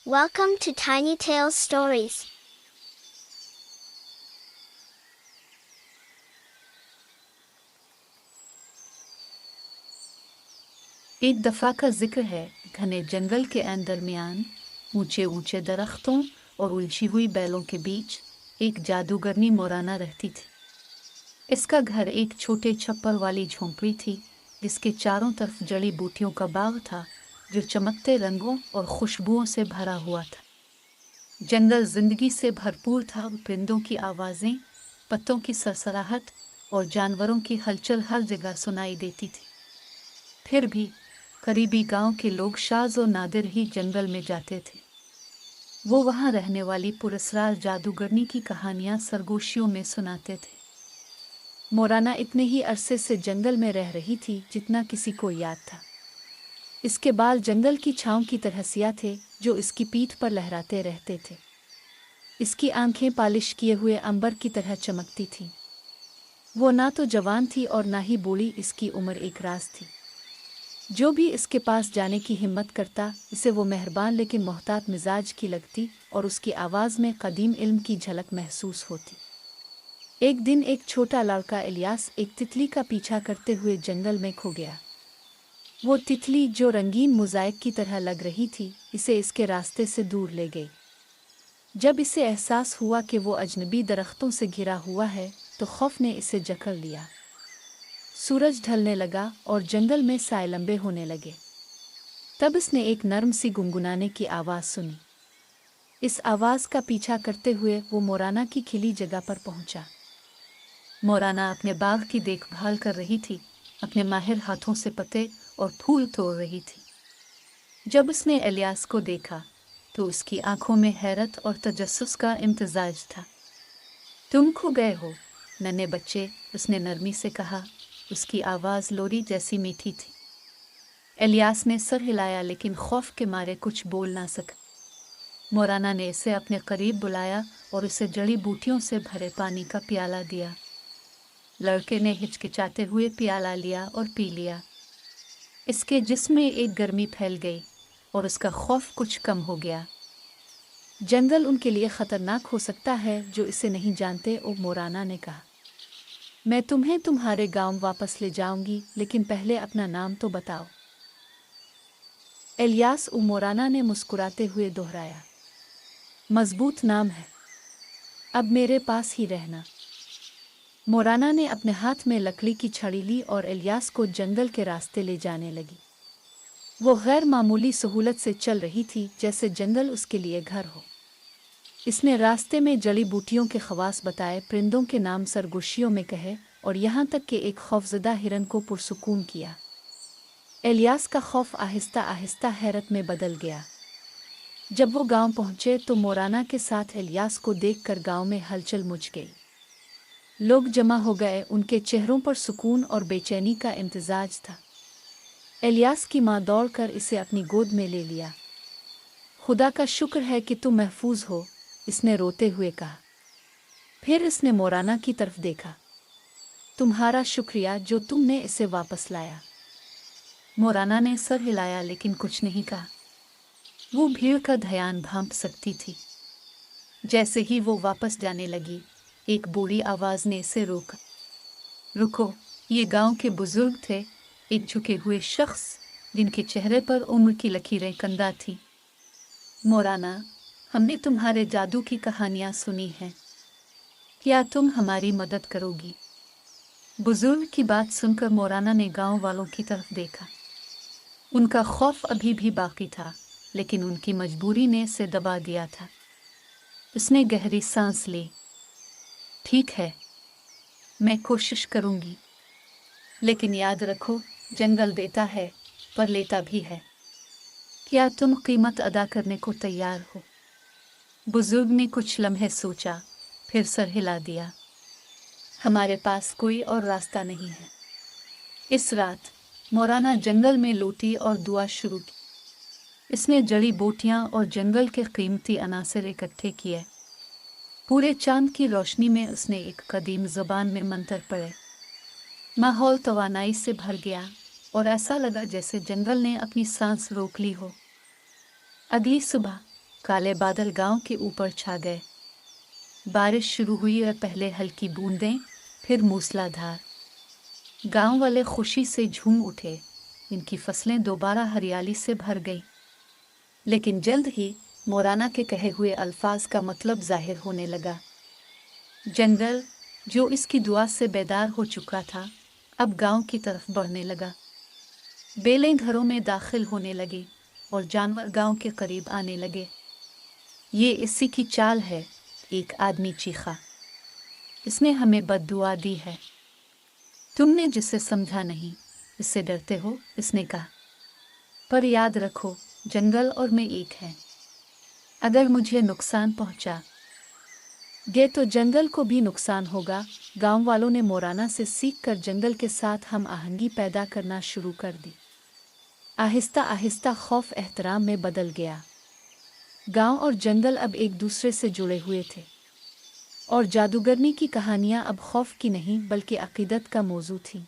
Welcome to Tiny Tales Stories. एक दफ़ा का जिक्र है। घने जंगल के दरमियान ऊंचे ऊंचे दरख्तों और उलझी हुई बैलों के बीच एक जादूगरनी मोराना रहती थी। इसका घर एक छोटे छप्पर वाली झोंपड़ी थी, जिसके चारों तरफ जड़ी बूटियों का बाग था जो चमकते रंगों और खुशबुओं से भरा हुआ था। जंगल जिंदगी से भरपूर था। परिंदों की आवाज़ें, पत्तों की सरसराहट और जानवरों की हलचल हर जगह सुनाई देती थी। फिर भी करीबी गांव के लोग शाज़ और नादिर ही जंगल में जाते थे। वो वहां रहने वाली पुरस्कार जादूगरनी की कहानियां सरगोशियों में सुनाते थे। मोराना इतने ही अरसे से जंगल में रह रही थी जितना किसी को याद था। इसके बाल जंगल की छांव की तरह सिया थे जो इसकी पीठ पर लहराते रहते थे। इसकी आंखें पालिश किए हुए अंबर की तरह चमकती थीं। वो ना तो जवान थी और ना ही बूढ़ी। इसकी उम्र एक राज थी। जो भी इसके पास जाने की हिम्मत करता, इसे वो मेहरबान लेकिन मोहतात मिजाज की लगती और उसकी आवाज़ में कदीम इल्म की झलक महसूस होती। एक दिन एक छोटा लड़का इलियास एक तितली का पीछा करते हुए जंगल में खो गया। वो तितली जो रंगीन मोज़ाइक की तरह लग रही थी, इसे इसके रास्ते से दूर ले गई। जब इसे एहसास हुआ कि वो अजनबी दरख्तों से घिरा हुआ है, तो खौफ ने इसे जकड़ लिया। सूरज ढलने लगा और जंगल में साए लंबे होने लगे। तब इसने एक नर्म सी गुनगुनाने की आवाज़ सुनी। इस आवाज़ का पीछा करते हुए वो मोराना की खिली जगह पर पहुंचा। मोराना अपने बाग की देखभाल कर रही थी, अपने माहिर हाथों से पत्ते और फूल तोड़ रही थी। जब उसने इलियास को देखा तो उसकी आंखों में हैरत और तजस्सुस का इम्तिजाज था। तुम खो गए हो नन्हे बच्चे, उसने नरमी से कहा। उसकी आवाज़ लोरी जैसी मीठी थी। इलियास ने सर हिलाया लेकिन खौफ के मारे कुछ बोल ना सका। मोराना ने इसे अपने करीब बुलाया और उसे जड़ी बूटियों से भरे पानी का प्याला दिया। लड़के ने हिचकिचाते हुए प्याला लिया और पी लिया। इसके जिस्म में एक गर्मी फैल गई और उसका खौफ कुछ कम हो गया। जंगल उनके लिए खतरनाक हो सकता है जो इसे नहीं जानते, ओ मोराना ने कहा। मैं तुम्हें तुम्हारे गांव वापस ले जाऊंगी, लेकिन पहले अपना नाम तो बताओ। इलियास उ मोराना ने मुस्कुराते हुए दोहराया। मजबूत नाम है, अब मेरे पास ही रहना। मोराना ने अपने हाथ में लकड़ी की छड़ी ली और इलियास को जंगल के रास्ते ले जाने लगी। वो गैर मामूली सहूलत से चल रही थी, जैसे जंगल उसके लिए घर हो। इसने रास्ते में जड़ी बूटियों के खवास बताए, परिंदों के नाम सरगोशियों में कहे और यहाँ तक कि एक खौफजदा हिरन को पुरसुकून किया। इलियास का खौफ आहिस्ता आहिस्ता हैरत में बदल गया। जब वो गांव पहुंचे तो मोराना के साथ इलियास को देखकर गांव में हलचल मच गई। लोग जमा हो गए, उनके चेहरों पर सुकून और बेचैनी का इम्तिजाज था। इलियास की माँ दौड़कर इसे अपनी गोद में ले लिया। खुदा का शुक्र है कि तुम महफूज हो, इसने रोते हुए कहा। फिर इसने मोराना की तरफ देखा। तुम्हारा शुक्रिया जो तुमने इसे वापस लाया। मोराना ने सर हिलाया लेकिन कुछ नहीं कहा। वो भीड़ का ध्यान भांप सकती थी। जैसे ही वो वापस जाने लगी, एक बूढ़ी आवाज़ ने इसे रोका। रुको, ये गांव के बुजुर्ग थे, एक झुके हुए शख्स जिनके चेहरे पर उम्र की लकीरें कंदा थी। मोराना, हमने तुम्हारे जादू की कहानियां सुनी हैं, क्या तुम हमारी मदद करोगी? बुजुर्ग की बात सुनकर मोराना ने गांव वालों की तरफ देखा। उनका खौफ अभी भी बाकी था, लेकिन उनकी मजबूरी ने इसे दबा दिया था। उसने गहरी सांस ली। ठीक है, मैं कोशिश करूंगी, लेकिन याद रखो, जंगल देता है पर लेता भी है। क्या तुम कीमत अदा करने को तैयार हो? बुजुर्ग ने कुछ लम्हे सोचा, फिर सर हिला दिया। हमारे पास कोई और रास्ता नहीं है। इस रात मोराना जंगल में लौटी और दुआ शुरू की। इसने जड़ी बूटियां और जंगल के कीमती अनासर इकट्ठे किए। पूरे चांद की रोशनी में उसने एक कदीम ज़बान में मंत्र पढ़े। माहौल तवानाई से भर गया और ऐसा लगा जैसे जंगल ने अपनी सांस रोक ली हो। अगली सुबह काले बादल गांव के ऊपर छा गए। बारिश शुरू हुई और पहले हल्की बूंदें, फिर मूसलाधार। गांव वाले खुशी से झूम उठे। इनकी फसलें दोबारा हरियाली से भर गई। लेकिन जल्द ही मोराना के कहे हुए अल्फाज का मतलब जाहिर होने लगा। जनरल, जो इसकी दुआ से बेदार हो चुका था, अब गांव की तरफ बढ़ने लगा। बेलें घरों में दाखिल होने लगी और जानवर गांव के करीब आने लगे। ये इसी की चाल है, एक आदमी चीखा। इसने हमें बद्दुआ दी है। तुमने जिसे समझा नहीं, इससे डरते हो, इसने कहा। पर याद रखो, जंगल और मैं एक हैं। अगर मुझे नुकसान पहुंचा गया तो जंगल को भी नुकसान होगा। गांव वालों ने मोराना से सीख कर जंगल के साथ हम आहंगी पैदा करना शुरू कर दी। आहिस्ता आहिस्ता खौफ एहतराम में बदल गया। गांव और जंगल अब एक दूसरे से जुड़े हुए थे और जादूगरनी की कहानियां अब खौफ की नहीं बल्कि अकीदत का मौजू थी।